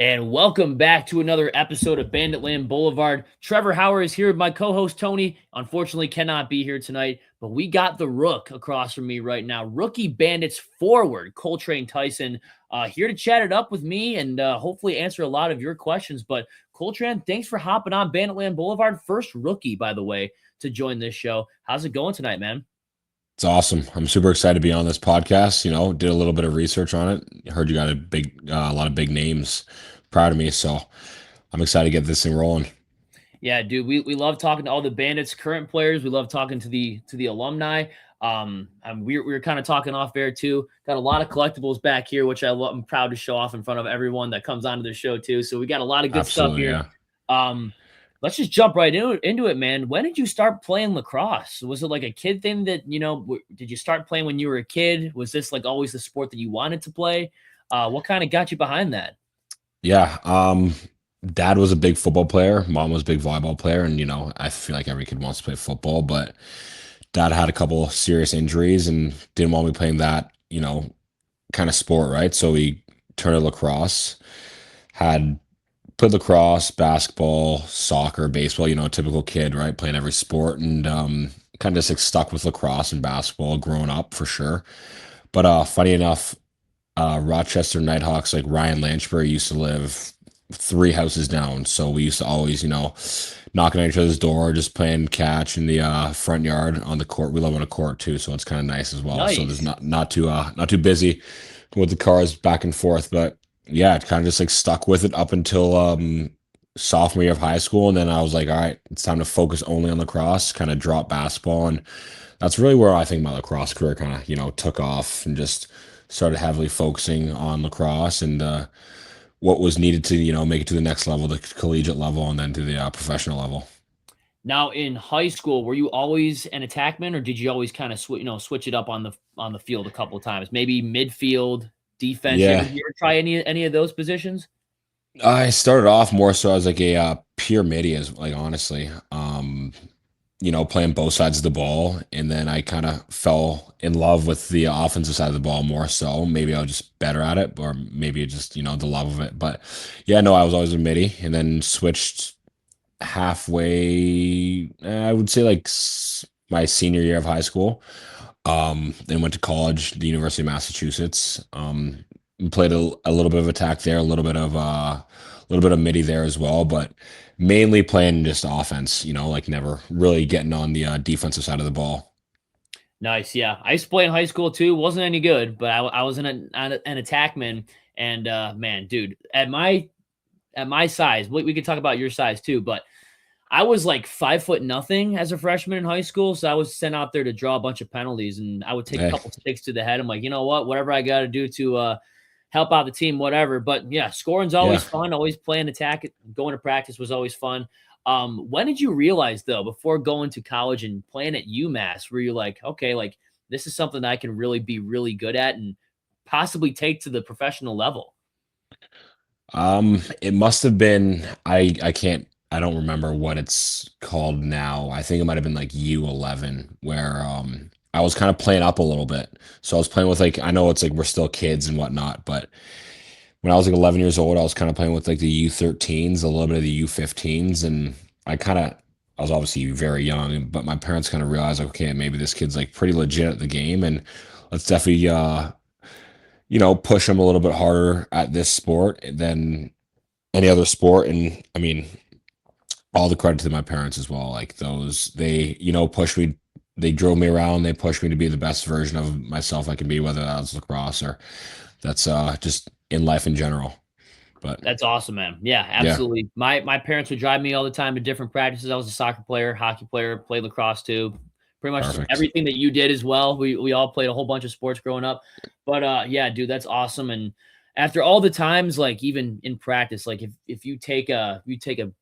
And welcome back to another episode of Banditland Boulevard. Trevor Hauer is here with my co-host Tony. Unfortunately, cannot be here tonight, but we got the Rook across from me right now. Rookie Bandits forward, Coltrane Tyson, here to chat it up with me and hopefully answer a lot of your questions. But Coltrane, thanks for hopping on Banditland Boulevard. First rookie, by the way, to join this show. How's it going tonight, man? It's awesome. I'm super excited to be on this podcast. Did a little bit of research on it. Heard you got a lot of big names. Proud of me, so I'm excited to get this thing rolling. Yeah, dude, we love talking to all the Bandits current players. We love talking to the alumni. We were kind of talking off air too. Got a lot of collectibles back here, which I'm proud to show off in front of everyone that comes onto the show too. So we got a lot of good stuff Absolutely, here. yeah. Let's just jump right into it, man. When did you start playing lacrosse? Was it like a kid thing that did you start playing when you were a kid? Was this like always the sport that you wanted to play? What kind of got you behind that? Yeah. Dad was a big football player. Mom was a big volleyball player, and I feel like every kid wants to play football, but dad had a couple serious injuries and didn't want me playing that, kind of sport, right? So he turned to lacrosse. Had played lacrosse, basketball, soccer, baseball, typical kid, right? Playing every sport and kind of just like stuck with lacrosse and basketball growing up for sure. But funny enough, Rochester Nighthawks, like Ryan Lanchbury used to live three houses down. So we used to always, knocking on each other's door, just playing catch in the front yard on the court. We live on a court too, so it's kind of nice as well. So there's Nice. not too busy with the cars back and forth. But yeah, it kind of just like stuck with it up until sophomore year of high school. And then I was like, all right, it's time to focus only on lacrosse, kind of drop basketball. And that's really where I think my lacrosse career kind of, took off and just started heavily focusing on lacrosse and what was needed to, make it to the next level, the collegiate level, and then to the professional level. Now in high school, were you always an attackman, or did you always kind of switch it up on the field a couple of times? Maybe midfield, defense. You ever, Yeah, you ever try any of those positions? I started off more so as like a pure midi, as like honestly, playing both sides of the ball, and then I kind of fell in love with the offensive side of the ball more so. Maybe I was just better at it, or maybe it just the love of it. But yeah, no, I was always a midi, and then switched halfway. I would say like my senior year of high school. Then went to college, the University of Massachusetts. Played a little bit of attack there, a little bit of midi there as well, but mainly playing just offense. Like never really getting on the defensive side of the ball. Nice, yeah. I used to play in high school too. Wasn't any good, but I was an attackman. And man, dude, at my size, we could talk about your size too, but I was like 5 foot nothing as a freshman in high school. So I was sent out there to draw a bunch of penalties, and I would take a Hey, couple sticks to the head. I'm like, you know what? Whatever I got to do to help out the team, whatever. But yeah, scoring's yeah. always fun. Always playing attack. Going to practice was always fun. When did you realize though, before going to college and playing at UMass, were you like, okay, like this is something that I can really be really good at and possibly take to the professional level? It must have been. I don't remember what it's called now. I think it might have been like U11, where I was kind of playing up a little bit. So I was playing with like I know it's like we're still kids and whatnot, but when I was like 11 years old, I was kind of playing with like the U13s, a little bit of the U15s, and I was obviously very young, but my parents kind of realized like, okay, maybe this kid's like pretty legit at the game, and let's definitely push him a little bit harder at this sport than any other sport. And I mean, all the credit to my parents as well. Like those, they pushed me. They drove me around. They pushed me to be the best version of myself I can be, whether that was lacrosse or that's just in life in general. But That's awesome, man. Yeah, yeah, absolutely. My parents would drive me all the time to different practices. I was a soccer player, hockey player, played lacrosse too. Pretty much perfect. everything that you did as well. We all played a whole bunch of sports growing up. But yeah, dude, that's awesome. And after all the times, like even in practice, like if you take a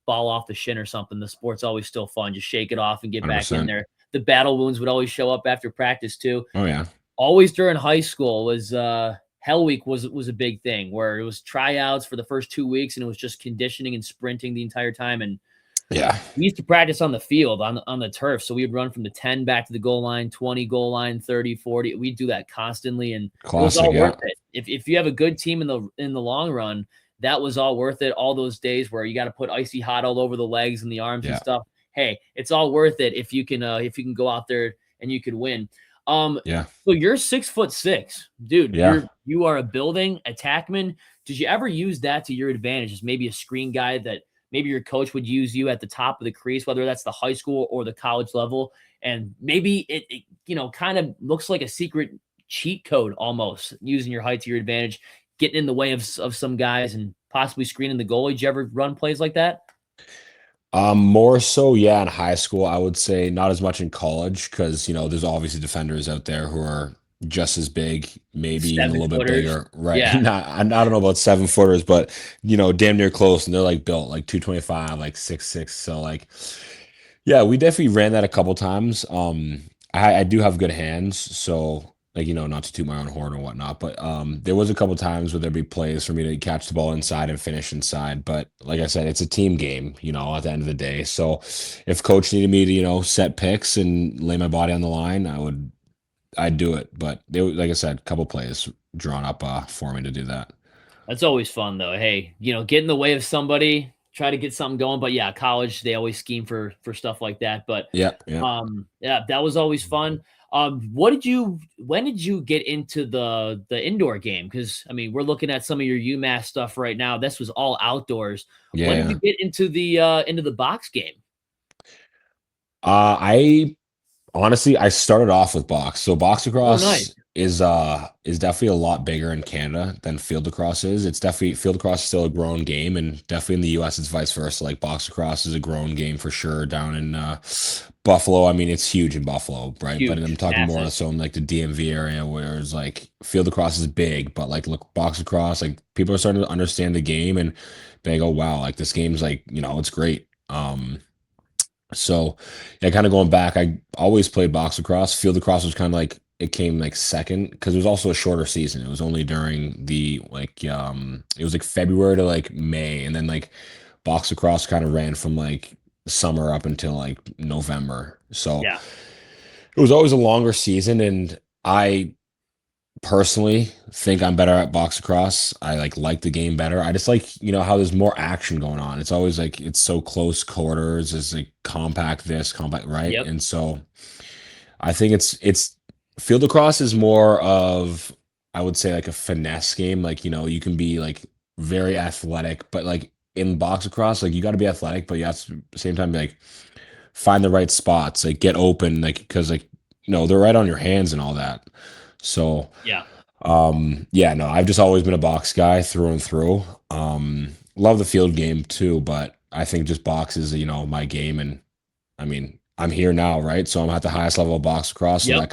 ball off the shin or something, the sport's always still fun. Just shake it off and get back in 100%. there. The battle wounds would always show up after practice too. Oh yeah, Always during high school was Hell Week was a big thing where it was tryouts for the first 2 weeks and it was just conditioning and sprinting the entire time. And yeah, we used to practice on the field on the turf. So we would run from the 10 back to the goal line, 20 goal line, 30, 40. We'd do that constantly, and it was classic. all worth Yeah, it. If you have a good team in the long run, that was all worth it. All those days where you got to put icy hot all over the legs and the arms and Yeah. stuff. Hey, it's all worth it if you can go out there and you could win. Yeah. So you're 6'6", dude. Yeah. You are a building attackman. Did you ever use that to your advantage as maybe a screen guy that maybe your coach would use you at the top of the crease, whether that's the high school or the college level, and maybe it kind of looks like a secret cheat code almost, using your height to your advantage, getting in the way of some guys and possibly screening the goalie. Did you ever run plays like that? More so, yeah, in high school, I would say not as much in college because, there's obviously defenders out there who are just as big, maybe even a Seven little bit footers. bigger, right? Yeah. I don't know about 7 footers, but damn near close, and they're like built like 225, like 6'6". So like, yeah, we definitely ran that a couple times. I do have good hands, so like not to toot my own horn or whatnot, but there was a couple times where there'd be plays for me to catch the ball inside and finish inside. But like I said, it's a team game, at the end of the day. So if coach needed me to set picks and lay my body on the line, I'd do it. But like I said, a couple plays drawn up for me to do that. That's always fun though. Hey, get in the way of somebody, try to get something going. But yeah, college, they always scheme for stuff like that. But Yeah, yeah. yeah, that was always fun. When did you get into the indoor game? Because we're looking at some of your UMass stuff right now. This was all outdoors. When did Yeah. you get into the box game? I Honestly, I started off with box. So box Oh, nice. lacrosse is definitely a lot bigger in Canada than field lacrosse is. It's definitely field lacrosse is still a grown game, and definitely in the US it's vice versa. Like box lacrosse is a grown game for sure down in Buffalo. I mean, it's huge in Buffalo, right? But I'm Huge, talking more massive. so in like the DMV area where it's like field lacrosse is big, but like look box lacrosse, like people are starting to understand the game and they go, wow, like this game's like, it's great. So yeah, kind of going back, I always played box lacrosse. Field lacrosse was kind of like it came like second because it was also a shorter season. It was only during the it was like February to like May, and then like box lacrosse kind of ran from like summer up until like November. So Yeah. it was always a longer season, and I personally think I'm better at box lacrosse. I like the game better. I just like, how there's more action going on. It's always like it's so close quarters, it's like compact, right? Yep. And so I think it's field lacrosse is more of I would say like a finesse game. Like, you can be like very athletic, but like in box lacrosse, like you got to be athletic, but you have to at the same time be like find the right spots, like get open, like because like they're right on your hands and all that. So Yeah. yeah, no, I've just always been a box guy through and through. Love the field game too, but I think just box is, my game. And I mean, I'm here now, right? So I'm at the highest level of box across. So Yep.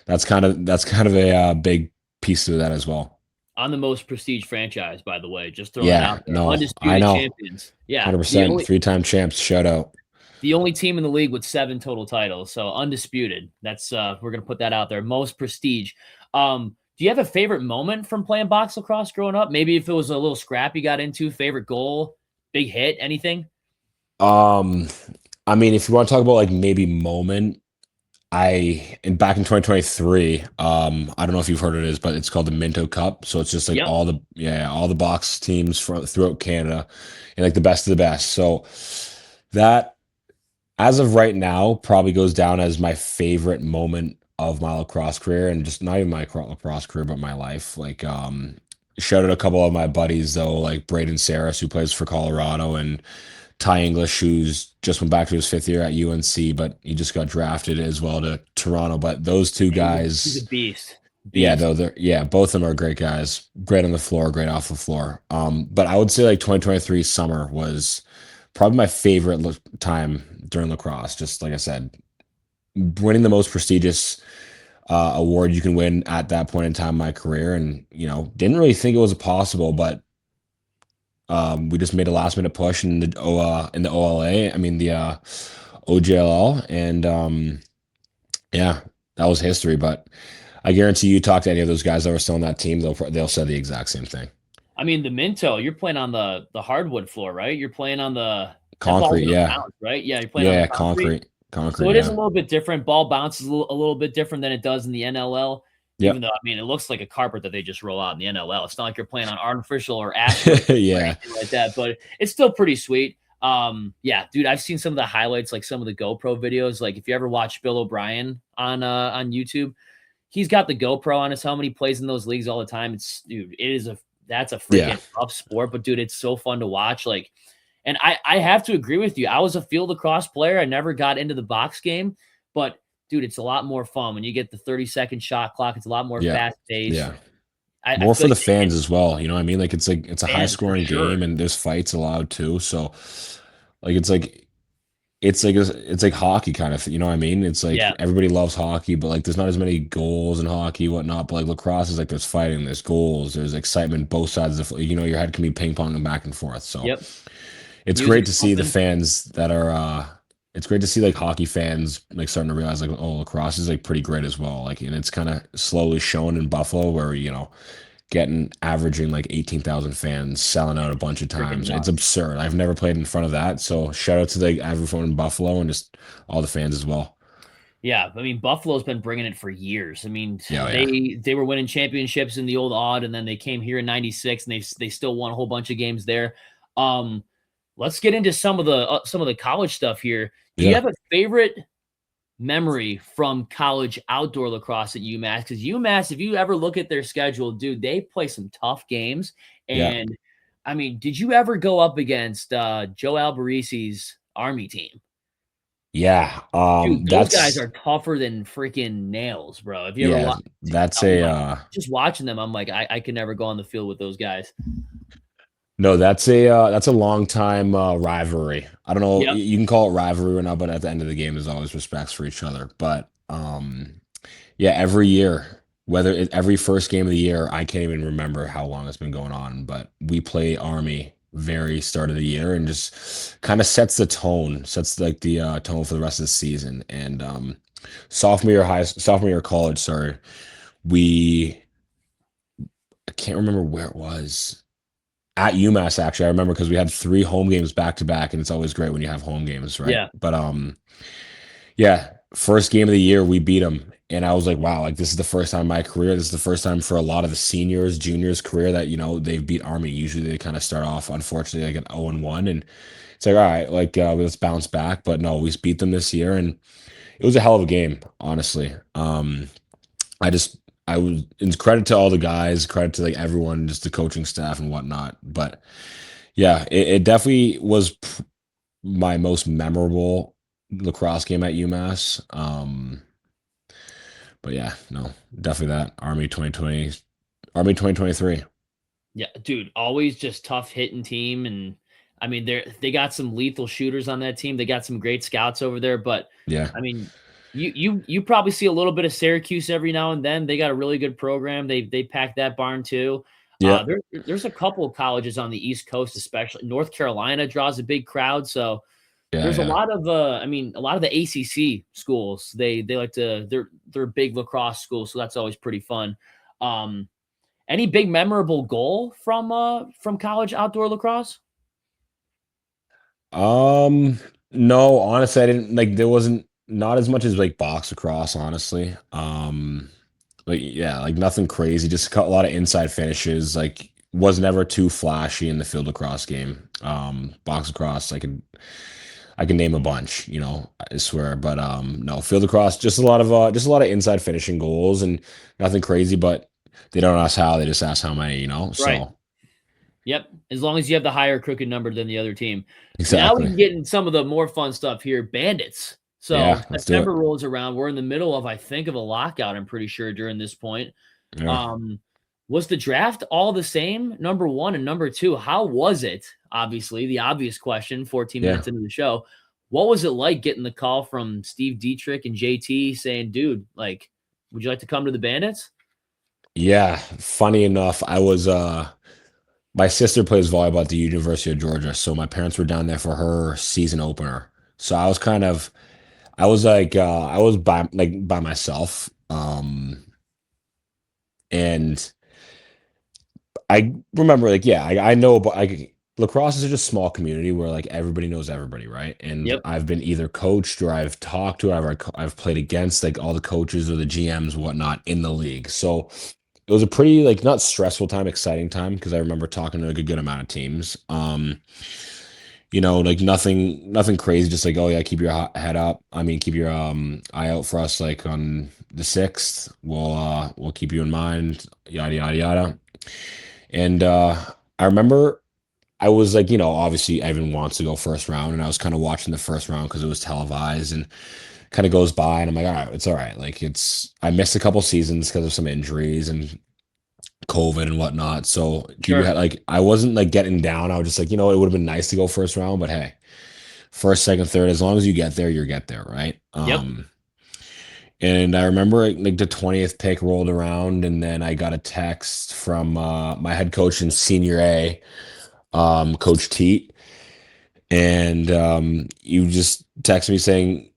that's kind of a big piece to that as well. On the most prestige franchise, by the way, just throwing that Yeah, out there. no, I Undisputed know. champions. Yeah. 100% three-time champs. Shout out. The only team in the league with 7 total titles, so undisputed. That's we're gonna put that out there. Most prestige. Do you have a favorite moment from playing box lacrosse growing up? Maybe if it was a little scrap you got into, favorite goal, big hit, anything? Um, I mean, if you want to talk about like maybe moment, back in 2023, I don't know if you've heard of this, but it's called the Minto Cup. So it's just like Yep. all the box teams from throughout Canada and like the best of the best. So that as of right now probably goes down as my favorite moment of my lacrosse career, and just not even my lacrosse career, but my life. Like shout out a couple of my buddies though, like Braden Saris, who plays for Colorado, and Ty English, who's just went back to his fifth year at UNC, but he just got drafted as well to Toronto. But those two He's a guys, beast. yeah, Beast. though they're yeah, both of them are great guys. Great on the floor, great off the floor. But I would say like 2023 summer was probably my favorite time during lacrosse. Just like I said, winning the most prestigious award you can win at that point in time in my career, and didn't really think it was possible, but we just made a last minute push in the OLA. I mean the OJLL, and yeah, that was history. But I guarantee you talk to any of those guys that were still on that team, they'll say the exact same thing. The Minto, you're playing on the hardwood floor, right? You're playing on that ball's Concrete, gonna yeah, bounce, right? Yeah, you're playing on the yeah, concrete. concrete, So concrete, it is a yeah, little bit different. Ball bounces a little bit different than it does in the NLL. Yep. Even though, I mean, it looks like a carpet that they just roll out in the NLL. It's not like you're playing on artificial or asphalt or Yeah. anything like that, but it's still pretty sweet. Yeah, dude, I've seen some of the highlights, like some of the GoPro videos. Like if you ever watch Bill O'Brien on YouTube, he's got the GoPro on his helmet. He plays in those leagues all the time. It's dude, that's a Yeah. freaking tough sport, but dude, it's so fun to watch. Like, and I have to agree with you. I was a field lacrosse player. I never got into the box game, but dude, it's a lot more fun when you get the 30-second shot clock. It's a lot more Yeah. fast paced. Yeah. I More feel for like the they hit fans as well. You know what I mean? Like it's a high fans for scoring sure. game and there's fights allowed too. So like it's like hockey kind of, you know what I mean? It's like Yeah. everybody loves hockey, but like there's not as many goals in hockey, whatnot. But like lacrosse is like there's fighting, there's goals, there's excitement both sides of your head can be ping ponging back and forth. So Yep. it's great Music's to see the pumping. fans that are it's great to see like hockey fans like starting to realize like, oh, lacrosse is like pretty great as well. Like, and it's kind of slowly shown in Buffalo where getting averaging like 18,000 fans, selling out a bunch of Freaking times. It's nuts. absurd. I've never played in front of that. So shout out to the everyone in Buffalo and just all the fans as well. Yeah, I mean Buffalo's been bringing it for years. I mean Yeah, oh, yeah. they were winning championships in the old odd, and then they came here in '96, and they still won a whole bunch of games there. Um, let's get into some of the college stuff here. Do you Yeah. have a favorite memory from college outdoor lacrosse at UMass? Because UMass, if you ever look at their schedule, dude, they play some tough games. Yeah. And I mean, did you ever go up against Joe Alberisi's Army team? Yeah. Dude, those guys are tougher than freaking nails, bro. If you ever Yeah, watch, that's I'm a like, just watching them, I'm like, I can never go on the field with those guys. no, that's a long time rivalry. I don't know, Yep. you can call it rivalry or not, but at the end of the game, there's always respects for each other. But yeah, every year, every first game of the year, I can't even remember how long it's been going on, but we play Army very start of the year and just kind of sets the tone, sets like the tone for the rest of the season. And sophomore year of college, sorry, we I can't remember where it was. At UMass, actually, I remember because we had 3 home games back to back, and it's always great when you have home games, right? Yeah. But yeah, first game of the year, we beat them. And I was like, wow, like this is the first time in my career. This is the first time for a lot of the seniors, juniors career that, they've beat Army. Usually they kind of start off, unfortunately, like an 0-1. And it's like, all right, like let's bounce back. But no, we beat them this year. And it was a hell of a game, honestly. I just, I was, it's credit to all the guys, credit to like everyone, just the coaching staff and whatnot. But yeah, it definitely was my most memorable lacrosse game at UMass. But yeah, no, definitely that Army 2023. Yeah, dude, always just tough hitting team. And I mean, they got some lethal shooters on that team. They got some great scouts over there. But Yeah, I mean, you probably see a little bit of Syracuse every now and then. They got a really good program. They packed that barn too. yeah, There's a couple of colleges on the East Coast, especially North Carolina draws a big crowd. So yeah, there's a yeah. lot of I mean, a lot of the ACC schools, they like to they're big lacrosse schools, so that's always pretty fun. Um, any big memorable goal from college outdoor lacrosse? Um, no, honestly, I didn't like there wasn't not as much as like box across, honestly. Like yeah, like nothing crazy, just a lot of inside finishes, like was never too flashy in the field lacrosse game. Box across, I can name a bunch, I swear, but no, field lacrosse, just a lot of inside finishing goals and nothing crazy, but they don't ask how, they just ask how many, Right. so Yep. As long as you have the higher crooked number than the other team. Now we exactly. can get in some of the more fun stuff here. Bandits. So Yeah, let's do September it. rolls around. We're in the middle of, I think, of a lockout, I'm pretty sure, during this point. Yeah. Um, was the draft all the same, number one and number two? How was it? Obviously, the obvious question, 14 Yeah. minutes into the show. What was it like getting the call from Steve Dietrich and JT saying, dude, like, would you like to come to the Bandits? Yeah, funny enough, my sister plays volleyball at the University of Georgia, so my parents were down there for her season opener. So I was like I was by myself. And I remember like yeah, I know about lacrosse is such a small community where like everybody knows everybody, right? And Yep. I've been either coached or I've talked to, or I've played against like all the coaches or the GMs, whatnot in the league. So it was a pretty like not stressful time, exciting time because I remember talking to like a good amount of teams. Like nothing crazy, just like, oh yeah, keep your head up. I mean, keep your eye out for us like on the 6th. We'll keep you in mind, yada yada yada. And I remember I was like, obviously Evan wants to go first round, and I was kind of watching the first round because it was televised and kind of goes by, and I'm like, all right, it's all right. Like I missed a couple seasons because of some injuries and COVID and whatnot. So keep your Sure. head like I wasn't like getting down. I was just like, it would have been nice to go first round, but hey, first, second, third, as long as you get there, you get there, right? Yep. And I remember like the 20th pick rolled around, and then I got a text from my head coach in senior A, Coach Teat, and you just texted me saying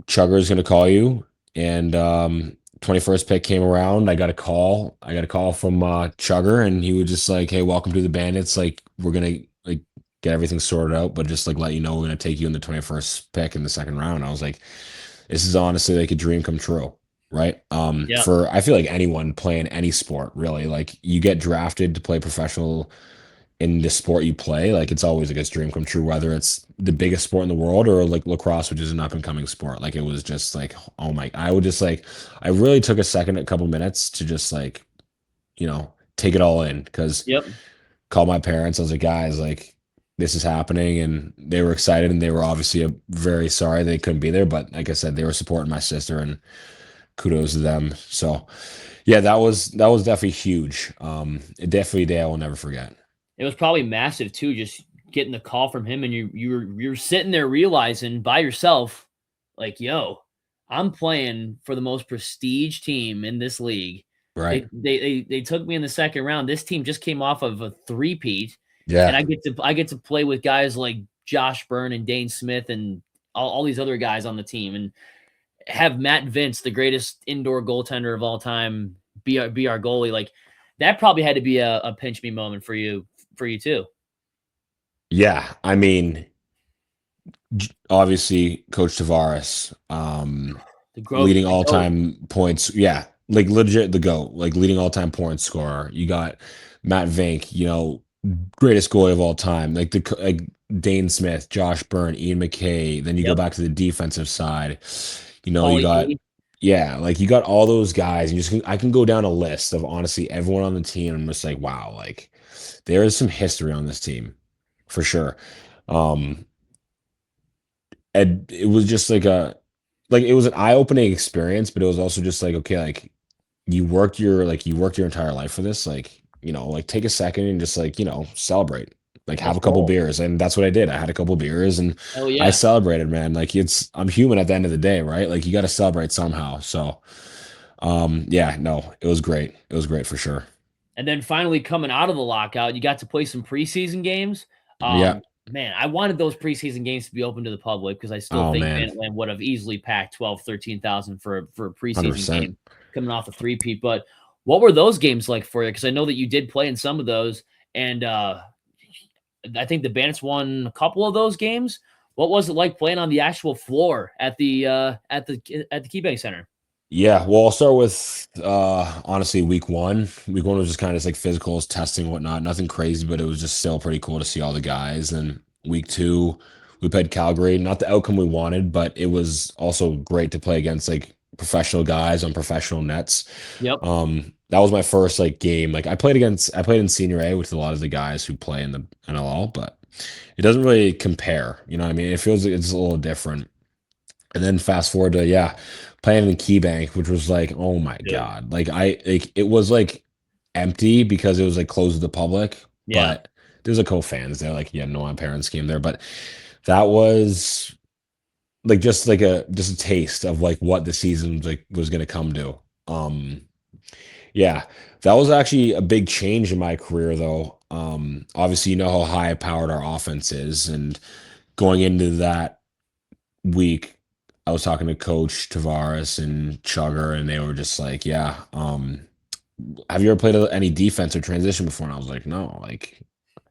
Chugger is going to call you, and 21st pick came around. I got a call. I got a call from Chugger, and he was just like, "Hey, welcome to the Bandits. Like, we're gonna like get everything sorted out, but just like let you know we're gonna take you in the 21st pick in the second round." I was like, "This is honestly like a dream come true." Right. Yep. For I feel like anyone playing any sport, really, like you get drafted to play professional in the sport you play, like it's always like a dream come true, whether it's the biggest sport in the world or like lacrosse, which is an up and coming sport. Like it was just like, oh my, I would just like, I really took a second, a couple minutes to just like, take it all in because Yep. call my parents. I was like, guys, like this is happening. And they were excited and they were obviously very sorry they couldn't be there. But like I said, they were supporting my sister and kudos to them. So yeah, that was definitely huge. Definitely a day I will never forget. It was probably massive too, just getting the call from him, and you're sitting there realizing by yourself, like, yo, I'm playing for the most prestige team in this league. They Right. they they, they took me in the second round. This team just came off of a three-peat, and Yeah. I get to play with guys like Josh Byrne and Dane Smith and all these other guys on the team, and have Matt Vince, the greatest indoor goaltender of all time, be our goalie. Like that probably had to be a pinch me moment for you too. Yeah, I mean, obviously, Coach Tavares, The GO leading the all GOAT. time points. Yeah, like legit the GOAT, like leading all time point scorer. You got Matt Vink, greatest goalie of all time. Like like Dane Smith, Josh Byrne, Ian McKay. Then you go Yep. back to the defensive side. You Paulie got D. yeah, like you got all those guys. And I can go down a list of honestly everyone on the team. I'm just like, wow, like there is some history on this team for sure. Um, and it was just like it was an eye-opening experience, but it was also just like, okay, like you worked your entire life for this, like, like take a second and just like, celebrate. Like have Let's a couple roll. beers. And that's what I did. I had a couple beers and Hell I yeah. celebrated, man. Like I'm human at the end of the day, right? Like you got to celebrate somehow. So yeah, no, it was great. It was great for sure. And then finally coming out of the lockout, you got to play some preseason games. Yeah. Man, I wanted those preseason games to be open to the public because I still Oh think man. Banditland would have easily packed 12, 13,000 for a preseason 100%. game coming off a three-peat. But what were those games like for you? Because I know that you did play in some of those, and I think the Bandits won a couple of those games. What was it like playing on the actual floor at the KeyBank Center? Yeah, well, I'll start with honestly week one. Week one was just kind of just like physicals, testing, whatnot. Nothing crazy, but it was just still pretty cool to see all the guys. And week two, we played Calgary. Not the outcome we wanted, but it was also great to play against like professional guys on professional nets. Yep. That was my first like game. Like I played in senior A with a lot of the guys who play in the NLL, but it doesn't really compare. You know what I mean? It feels like it's a little different. And then fast forward to yeah, playing in Key Bank, which was like, oh my Dude. God. It was like empty because it was like closed to the public, Yeah. but there's a co-fans there. Like, yeah, no, my parents came there. But that was like just a taste of like what the season like was gonna come to. Um yeah, that was actually a big change in my career though. Obviously you know how high powered our offense is, and going into that week, I was talking to Coach Tavares and Chugger, and they were just like, "Yeah, have you ever played any defense or transition before?" And I was like, "No, like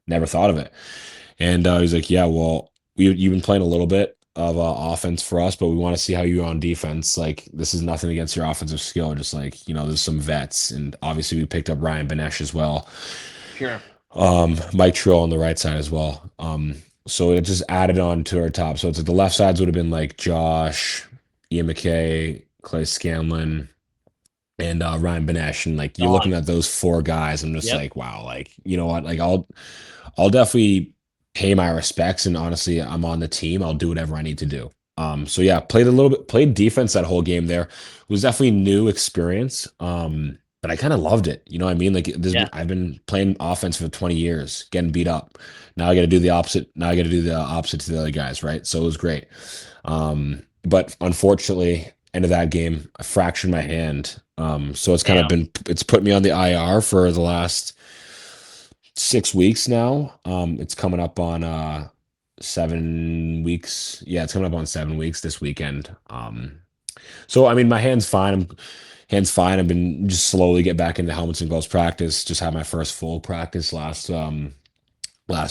never thought of it. And he's like, yeah, well, you've been playing a little bit of offense for us, but we want to see how you are on defense. Like, this is nothing against your offensive skill. Just like, there's some vets. And obviously, we picked up Ryan Benesh as well. Sure. Mike Trill on the right side as well. So it just added on to our top. So it's like the left sides would have been like Josh, Ian McKay, Clay Scanlon, and Ryan Benesh. And like you're looking Dogs. at those four guys, I'm just Yep. like, wow, like you know what? Like I'll definitely pay my respects. And honestly, I'm on the team. I'll do whatever I need to do. So yeah, played defense that whole game there. It was definitely new experience. But I kind of loved it. You know what I mean? Like Yeah. I've been playing offense for 20 years, getting beat up. Now I got to do the opposite. Now I got to do the opposite to the other guys, right? So it was great. But unfortunately, end of that game, I fractured my hand. So it's kind of Damn. been it's put me on the IR for the last 6 weeks now. It's coming up on 7 weeks. Yeah, it's coming up on 7 weeks this weekend. So I mean, my hand's fine. Hand's fine. I've been just slowly get back into helmets and gloves practice. Just had my first full practice last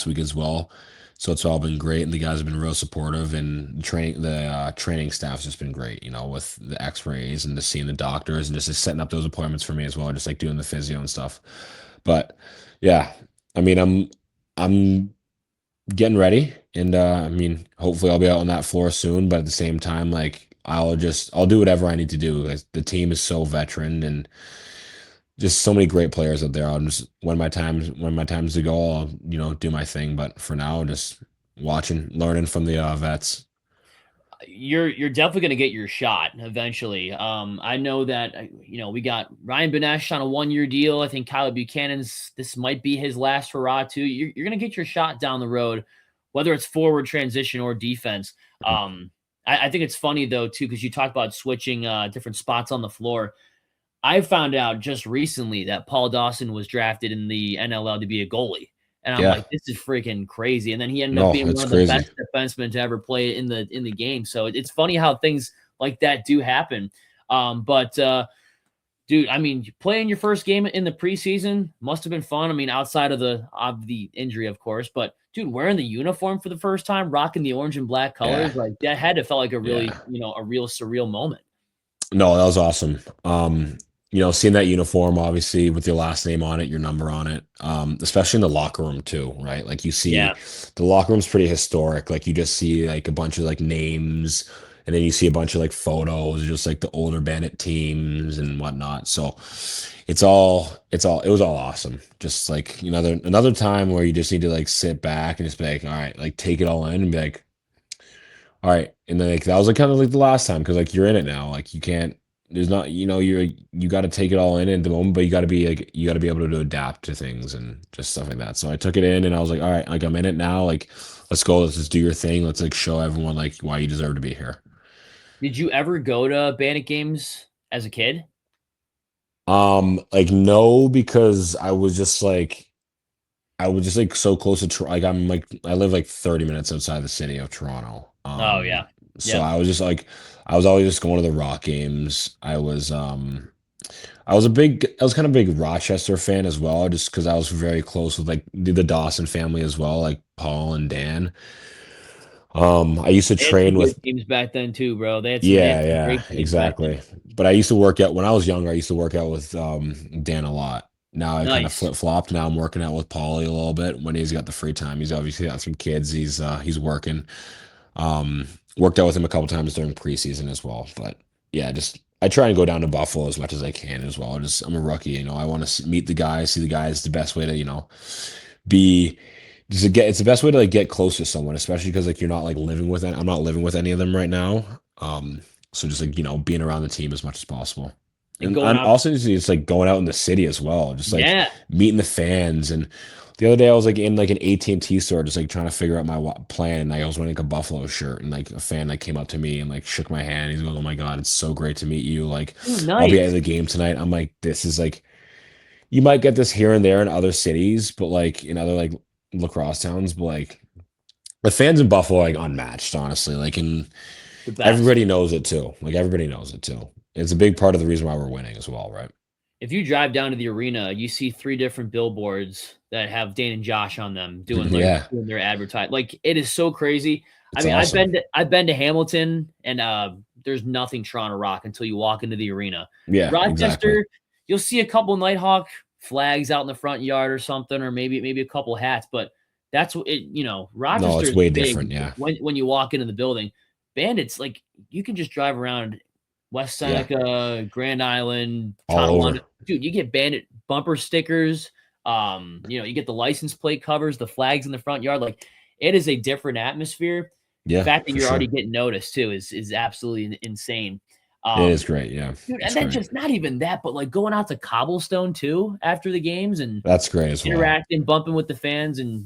week as well. So it's all been great, and the guys have been real supportive, and training staff's just been great. With the X-rays and just seeing the doctors and just setting up those appointments for me as well, just like doing the physio and stuff. But yeah, I mean, I'm getting ready, and I mean, hopefully I'll be out on that floor soon. But at the same time, like I'll do whatever I need to do. Like, the team is so veteran and just so many great players out there. I'll just when my time's to go, I'll do my thing. But for now, just watching, learning from the vets. You're definitely going to get your shot eventually. I know that we got Ryan Benesh on a 1-year deal. I think Kyle Buchanan's this might be his last hurrah too. You're going to get your shot down the road, whether it's forward transition or defense. I think it's funny though too, because you talked about switching different spots on the floor. I found out just recently that Paul Dawson was drafted in the NLL to be a goalie. And I'm Yeah, like, this is freaking crazy. And then he ended up no, being it's one of the crazy. best defensemen to ever play in the game. So it's funny how things like that do happen. But dude, I mean, playing your first game in the preseason must have been fun. I mean, outside of the injury, of course, but dude, wearing the uniform for the first time, rocking the orange and black Yeah, colors, like that had to felt like a really, yeah. a real surreal moment. No, that was awesome. Seeing that uniform, obviously, with your last name on it, your number on it, especially in the locker room too, right? Like you see, Yeah. the locker room's pretty historic. Like you just see like a bunch of like names, and then you see a bunch of like photos, just like the older Bandit teams and whatnot. So it was all awesome. Just like another time where you just need to like sit back and just be like, all right, like take it all in and be like, all right. And then like that was like kind of like the last time because like you're in it now. Like you can't. There's not. You got to take it all in at the moment, but you got to be able to adapt to things and just stuff like that. So I took it in and I was like, all right, like I'm in it now. Like let's go. Let's just do your thing. Let's like show everyone like why you deserve to be here. Did you ever go to Bandit games as a kid? Like no, because I was just like so close to like I live like 30 minutes outside the city of Toronto. Oh yeah. So Yep. I was just like I was always just going to the Rock games. I was kind of big Rochester fan as well, just because I was very close with like the Dawson family as well, like Paul and Dan. I used to They had some train good with teams back then too, bro. They had yeah, some yeah, great teams back then. exactly. But I used to work out when I was younger. I used to work out with Dan a lot. Now I kind of Nice. flip flopped. Now I'm working out with Paulie a little bit when he's got the free time. He's obviously got some kids. He's working. Um, Worked out with him a couple times during preseason as well. But yeah, just I try and go down to Buffalo as much as I can as well. Just I'm a rookie, I want to meet the guys, see the guys. The best way to be just to get it's the best way to like get close to someone, especially because like you're not like living with I'm not living with any of them right now. So just like being around the team as much as possible. And And going I'm out. also just like going out in the city as well, just like Yeah. meeting the fans. And the other day I was like in like an AT&T store, just like trying to figure out my plan. And like, I was wearing like a Buffalo shirt, and like a fan like came up to me and like shook my hand. He's going, "Oh my God, it's so great to meet you. Like, Ooh, I'll be at nice. the game tonight." I'm like, this is like you might get this here and there in other cities, but like in other like lacrosse towns, but like the fans in Buffalo are like unmatched, honestly. Like, and The best. everybody knows it too. Like everybody knows it too. It's a big part of the reason why we're winning as well, right? If you drive down to the arena, you see 3 different billboards that have Dane and Josh on them doing Yeah, doing their advertise. Like it is so crazy. I it's mean, awesome. I've been to Hamilton, and there's nothing Toronto Rock until you walk into the arena. Yeah, exactly. Rochester, you'll see a couple Nighthawk flags out in the front yard or something, or maybe a couple hats, but that's what it, No, Rochester it's is way big different. Yeah, when you walk into the building. Bandits, like you can just drive around West yeah, Seneca, Grand Island, all Tonawanda. over. Dude, you get Bandit bumper stickers. You get the license plate covers, the flags in the front yard. Like it is a different atmosphere. The Yeah, fact that for you're already sure. getting noticed too is absolutely insane. It is Um, great. Yeah, dude, and it's then great. just not even that, but like going out to Cobblestone too after the games and That's great as well. interacting, bumping with the fans, and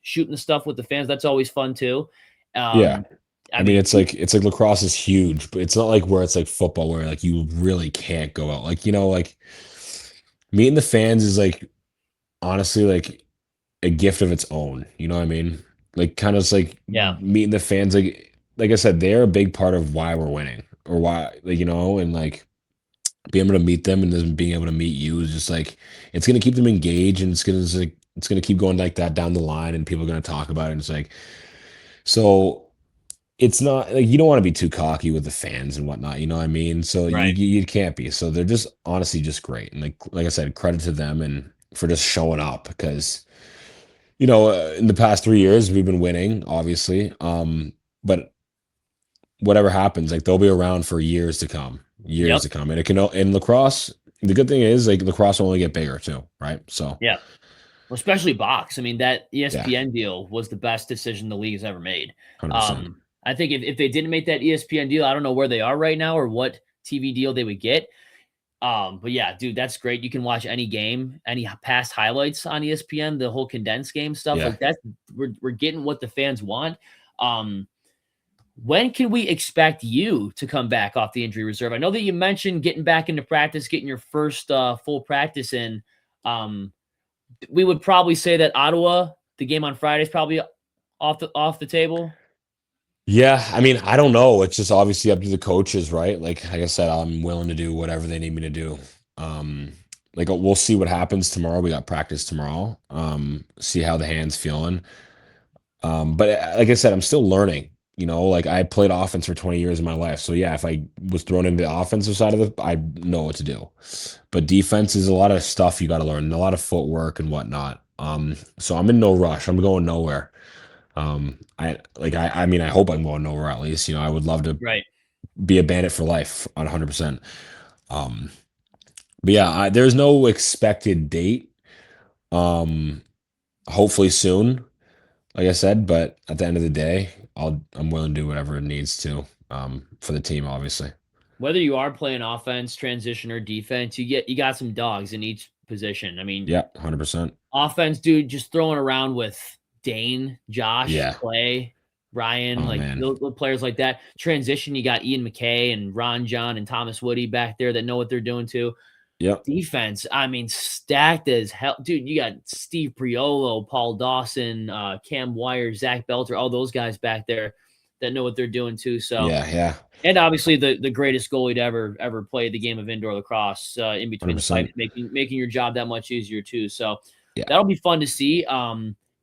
shooting the stuff with the fans. That's always fun too. Yeah. Um, I I mean, mean, it's like lacrosse is huge, but it's not like where it's like football where like you really can't go out. Like, like meeting the fans is like honestly like a gift of its own. You know what I mean? Like kind of it's like yeah, meeting the fans like I said, they're a big part of why we're winning or why like and like being able to meet them and then being able to meet you is just like it's gonna keep them engaged and it's gonna keep going like that down the line and people are gonna talk about it. And it's like so it's not like you don't want to be too cocky with the fans and whatnot, you know what I mean? So right. you can't be. So they're just honestly just great. And like I said, credit to them and for just showing up because in the past 3 years we've been winning, obviously. But whatever happens, like they'll be around for years to come, years Yep. to come. And it can in lacrosse. The good thing is like lacrosse will only get bigger too, right? So Yeah. Well, especially box. I mean, that yeah, ESPN deal was the best decision the league has ever made. 100%. I think if they didn't make that ESPN deal, I don't know where they are right now or what TV deal they would get. But yeah, dude, that's great. You can watch any game, any past highlights on ESPN, the whole condensed game stuff Yeah. like that. We're getting what the fans want. Um, when can we expect you to come back off the injury reserve? I know that you mentioned getting back into practice, getting your first full practice in. Um, we would probably say that Ottawa, the game on Friday, is probably off the table. Yeah, I mean, I don't know. It's just obviously up to the coaches, right? Like I said, I'm willing to do whatever they need me to do. Um, we'll see what happens tomorrow. We got practice tomorrow. See how the hand's feeling. But like I said, I'm still learning. Like I played offense for 20 years of my life. So yeah, if I was thrown into the offensive side of it, I know what to do. But defense is a lot of stuff you got to learn, a lot of footwork and whatnot. So I'm in no rush. I'm going nowhere. I mean, I hope I'm going nowhere at least. I would love to Right. be a bandit for life on 100%. Um, but yeah, there's no expected date. Um, hopefully soon, like I said. But at the end of the day, I'm willing to do whatever it needs to for the team, obviously. Whether you are playing offense, transition, or defense, you got some dogs in each position. I mean, Yeah, 100%. offense, dude, just throwing around with Dane, Josh, Yeah. Clay, Ryan, Oh like man. those players like that. Transition, you got Ian McKay and Ron John and Thomas Woody back there that know what they're doing too. Yep. Defense, I mean, stacked as hell. Dude, you got Steve Priolo, Paul Dawson, Cam Wire, Zach Belter, all those guys back there that know what they're doing too. So, Yeah. Yeah. and obviously the greatest goalie to ever play the game of indoor lacrosse in between the pipes, 100%. making your job that much easier too. So Yeah. that'll be fun to see.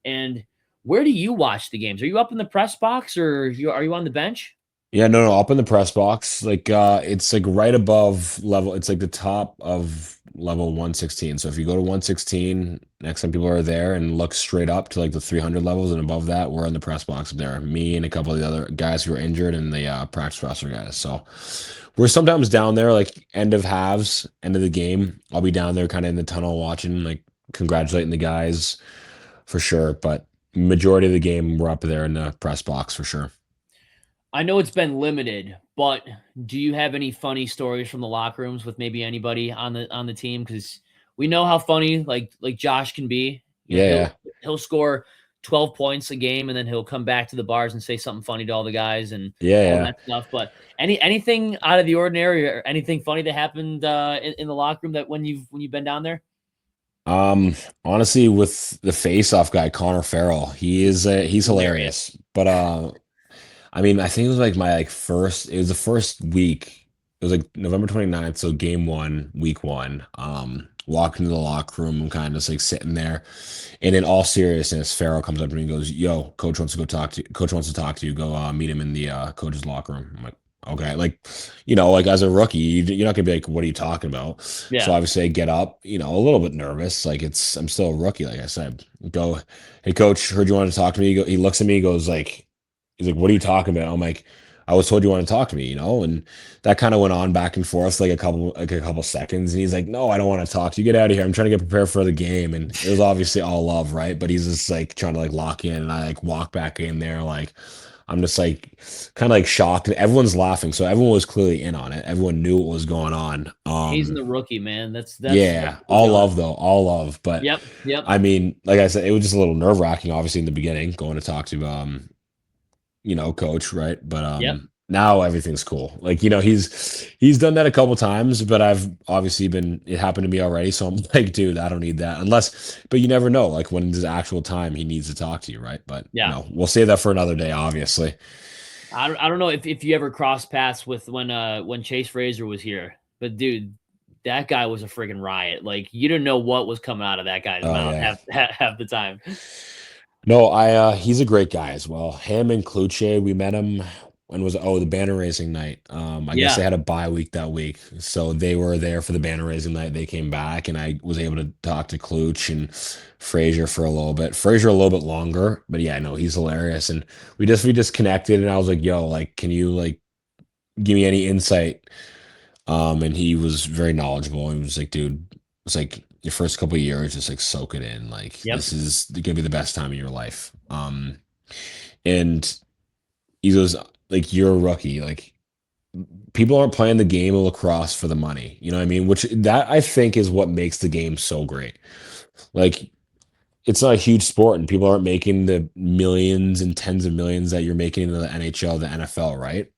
And where do you watch the games? Are you up in the press box or are you on the bench? Yeah, no, no, up in the press box. Like it's like right above level. It's like the top of level 116. So if you go to 116, next time people are there and look straight up to like the 300 levels and above that, we're in the press box up there. Me and a couple of the other guys who are injured and the practice roster guys. So we're sometimes down there like end of halves, end of the game. I'll be down there kind of in the tunnel watching, like congratulating the guys for sure. But majority of the game, we're up there in the press box for sure. I know it's been limited, but do you have any funny stories from the locker rooms with maybe anybody on the team? Because we know how funny like Josh can be. Yeah, yeah, He'll score 12 points a game and then he'll come back to the bars and say something funny to all the guys and yeah, all yeah. that stuff. But anything out of the ordinary or anything funny that happened in the locker room that when you've been down there? Um, honestly, with the face-off guy, Connor Farrell, he's hilarious. But I mean, I think it was like my like first, it was the first week. It was like November 29th, so game one, week one. Walk into the locker room. I'm kind of just like sitting there. And in all seriousness, Farrell comes up to me and goes, "Yo, coach wants to go talk to you. Coach wants to talk to you. Go meet him in the coach's locker room." I'm like, "Okay." Like, like as a rookie, you're not gonna be like, "What are you talking about?" So Yeah. obviously I get up, a little bit nervous. Like I'm still a rookie, like I said. Go, "Hey coach, heard you wanted to talk to me." He looks at me, he goes like, he's like, "What are you talking about?" I'm like, "I was told you want to talk to me," and that kind of went on back and forth like a couple seconds, and he's like, "No, I don't want to talk to you. Get out of here. I'm trying to get prepared for the game." And it was obviously all love, right? But he's just like trying to like lock in, and I like walk back in there, like I'm just like kind of like shocked. And everyone's laughing, so everyone was clearly in on it. Everyone knew what was going on. Hazing the rookie, man. That's Yeah, what all done. love though, all love. But Yep. Yep. I mean, like I said, it was just a little nerve wracking, obviously in the beginning, going to talk to coach, right? But Yep. now everything's cool. Like, he's done that a couple times, but I've obviously it happened to me already. So I'm like, dude, I don't need that but you never know, like when there's actual time he needs to talk to you, right? But Yeah. we'll save that for another day, obviously. I don't know if you ever crossed paths with when Chase Fraser was here, but dude, that guy was a friggin' riot. Like you didn't know what was coming out of that guy's Oh mouth yeah. half the time. No, he's a great guy as well. Him and Kluche, we met him when was the banner raising night. I guess they Yeah. had a bye week that week. So they were there for the banner raising night. They came back and I was able to talk to Kluch and Frazier for a little bit. Frazier a little bit longer, but yeah, no, he's hilarious. And we just connected and I was like, yo, like, can you like give me any insight? And he was very knowledgeable. He was like, dude, it's like your first couple of years, just like soak it in. Like Yep. this is gonna be the best time of your life. And he goes, like, you're a rookie. Like people aren't playing the game of lacrosse for the money. You know what I mean? Which that I think is what makes the game so great. Like it's not a huge sport and people aren't making the millions and tens of millions that you're making in the NHL, the NFL, right?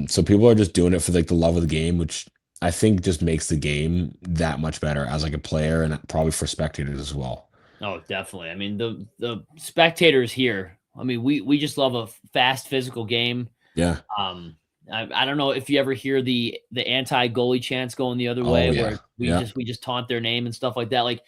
So people are just doing it for like the love of the game, which I think just makes the game that much better as like a player and probably for spectators as well. Oh, definitely. I mean, the spectators here. I mean, we just love a fast physical game. Yeah. Um, I don't know if you ever hear the anti goalie chants going the other Oh way, yeah. where Yeah. we just taunt their name and stuff like that. Like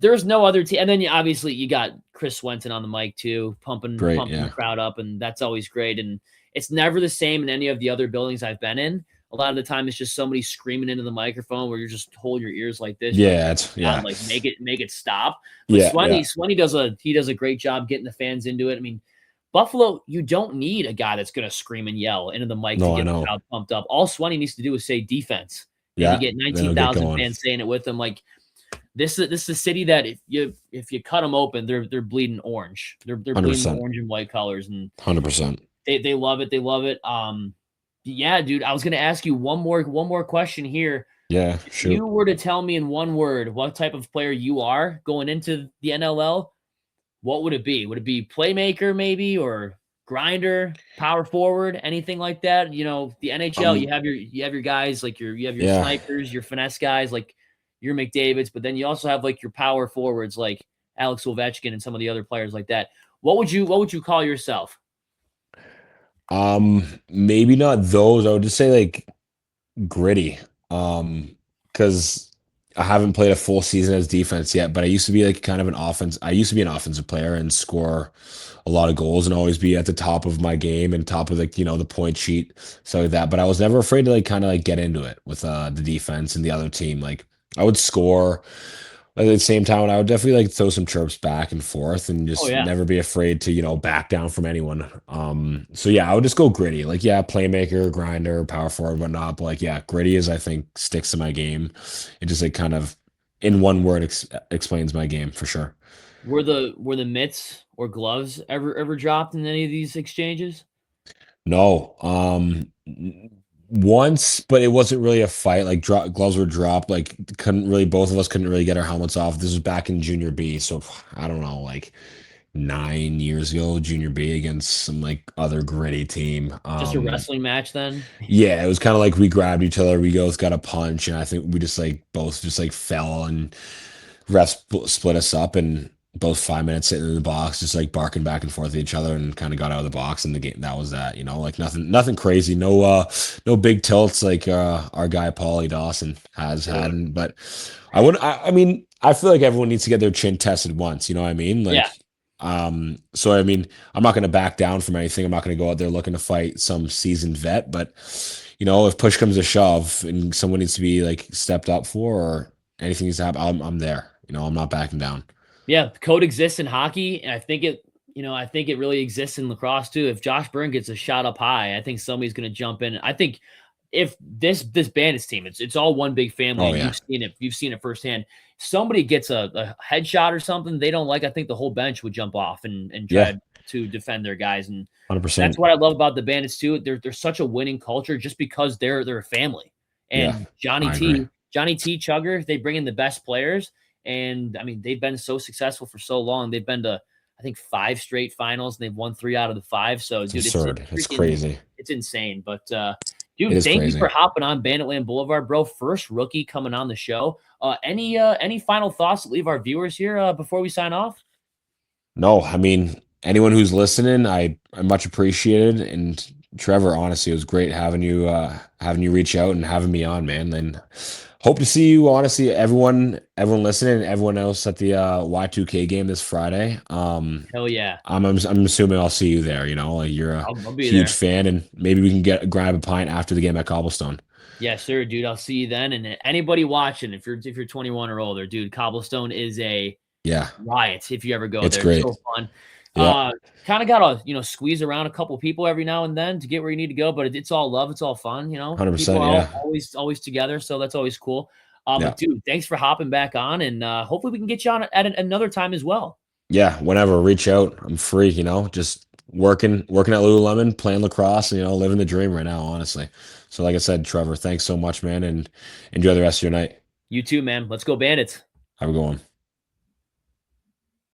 there's no other team. And then obviously you got Chris Swenson on the mic too, Great. pumping the Yeah. crowd up, and that's always great. And it's never the same in any of the other buildings I've been in. A lot of the time, it's just somebody screaming into the microphone where you're just hold your ears like this. You're like, Yeah. It's God, yeah. like make it stop. But Yeah. Yeah. Swanee does a great job getting the fans into it. I mean, Buffalo, you don't need a guy that's going to scream and yell into the mic to No, I get the know. crowd pumped up. All Swanee needs to do is say defense, and you Yeah. get Then it'll get 19,000 going. fans saying it with them. Like this is a city that if you cut them open, they're bleeding orange. They're bleeding the 100%. orange and white colors, and 100%. they love it. They love it. Yeah, dude. I was gonna ask you one more question here. Yeah. If you Shoot. were to tell me in one word what type of player you are going into the NLL, what would it be? Would it be playmaker maybe or grinder, power forward, anything like that? You know, the NHL, Um. you have your guys like you have your Yeah. snipers, your finesse guys like your McDavids, but then you also have like your power forwards like Alex Ovechkin and some of the other players like that. What would you call yourself? Maybe not those. I would just say like gritty. Because I haven't played a full season as defense yet, but I used to be like kind of an offense. I used to be an offensive player and score a lot of goals and always be at the top of my game and top of like, the point sheet, stuff like that. But I was never afraid to like kind of like get into it with the defense and the other team. Like I would score. At the same time, I would definitely like throw some chirps back and forth and Oh just yeah. never be afraid to, back down from anyone. So yeah, I would just go gritty. Like, yeah, playmaker, grinder, power forward, whatnot. But like, yeah, gritty is I think sticks to my game. It just like kind of in one word explains my game for sure. Were the mitts or gloves ever dropped in any of these exchanges? No, once, but it wasn't really a fight. Like gloves were dropped. Like couldn't really, both of us couldn't really get our helmets off. This was back in junior B, so I don't know, like 9 years ago, junior B against some like other gritty team. Just a wrestling match then? Yeah, it was kind of like we grabbed each other, we both got a punch, and I think we just like both just like fell and refs split us up and both 5 minutes sitting in the box, just like barking back and forth at each other, and kind of got out of the box in the game. That was that, like nothing crazy. No big tilts like our guy Paulie Dawson has Dude. had. But I mean, I feel like everyone needs to get their chin tested once, you know what I mean? Yeah. So I mean, I'm not going to back down from anything. I'm not going to go out there looking to fight some seasoned vet, but if push comes to shove and someone needs to be like stepped up for, or anything needs to happen, I'm there. I'm not backing down. Yeah, the code exists in hockey, and I think it really exists in lacrosse too. If Josh Byrne gets a shot up high, I think somebody's going to jump in. I think if this Bandits team, it's all one big family, Oh and yeah, you've seen it firsthand. Somebody gets a headshot or something they don't like, I think the whole bench would jump off and yeah, try to defend their guys, and that's 100%. what I love about the Bandits too. They're such a winning culture just because they're a family. Yeah, And I agree. Johnny T, Chugger, they bring in the best players. And I mean, they've been so successful for so long. They've been to, I think, 5 straight finals, and they've won 3 out of the 5. So, It's dude, it's absurd. It's freaking, crazy. it's insane. But, It dude, is thank you crazy. for hopping on Banditland Boulevard, bro. First rookie coming on the show. Any final thoughts to leave our viewers here before we sign off? No, I mean, anyone who's listening, I much appreciated. And Trevor, honestly, it was great having you reach out and having me on, man. And hope to see you, honestly, everyone listening, and everyone else at the Y2K game this Friday. Hell yeah. I'm assuming I'll see you there. Like you're a I'll be huge there. fan, and maybe we can grab a pint after the game at Cobblestone. Yeah, sure, dude. I'll see you then. And anybody watching, if you're 21 or older, dude, Cobblestone is a Yeah, riot if you ever go it's there. It's great. so fun. Yeah, Kind of gotta, squeeze around a couple people every now and then to get where you need to go, but it's all love, it's all fun, People 100%. are Yeah, always together, so that's always cool. yeah, But dude, thanks for hopping back on, and hopefully we can get you on at another time as well. yeah. Whenever, reach out. I'm free. Just working at Lululemon, playing lacrosse, and living the dream right now, honestly. So, like I said, Trevor, thanks so much, man, and enjoy the rest of your night. You too, man. Let's go Bandits. Have a good one.